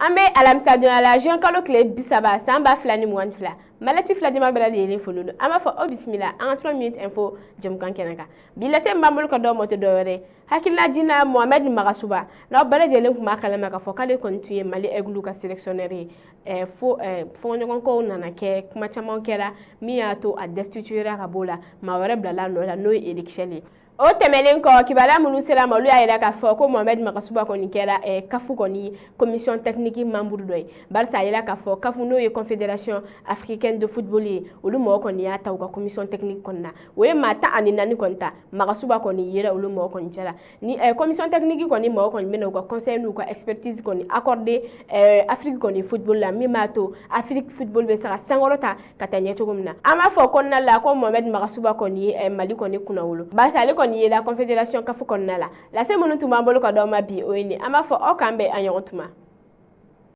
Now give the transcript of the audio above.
An bɛ alamisa don la juin kalo tile 30 san 2022 Malati fila jama bɛɛ lajɛlen folo don. An b'a fɔ o bisimila an ka 3 minutes info jamukan kɛnɛ kan. Bi lase min b'an bolo ka dɔw ma tɛ dɔwɛrɛ hakilina jina Mohamed Magasuba n'aw bɛɛ lajɛlen kun b'a kalama k'a fɔ k'ale kɔni tun ye Mali Aigle ka sélectionneur ye fɔɲɔgɔnkɔw nana kɛ kuma caman kɛra min y'a to a destituer ka b'o la maa wɛrɛ bilala nɔ la n'o ye Eric Chelle ye. O tɛmɛnen kɔ kibaruya minnu sera ma olu y'a jira k'a fɔ ko Mohamed Magasuba kɔni kɛra CAF kɔni commission technique membre dɔ ye barisa a jira k'a fɔ CAF n'o ye confédération africaine de football ye olu mɔgɔ kɔni y'a ta u ka commission technique kɔnɔ na o ye maa 14 kɔni ta Magasuba kɔni yera olu mɔgɔ kɔni cɛla ni commission technique kɔni mɔgɔ kɔni bɛna u ka conseil n'u ka expertise kɔni accordé Afrique kɔni football la min b'a to Afrique football bɛ se ka sankɔrɔta ka taa ɲɛ cogo min na an b'a fɔ kɔnɔna la ko Mohamed Magasuba kɔni ye Mali kɔni kunna wolo barisa ale kɔni ye la confédération CAF kɔnɔna la lase minnu tun b'an bolo ka d'aw ma bi o ye nin an b'a fɔ aw k'an bɛn an ɲɔgɔn tuma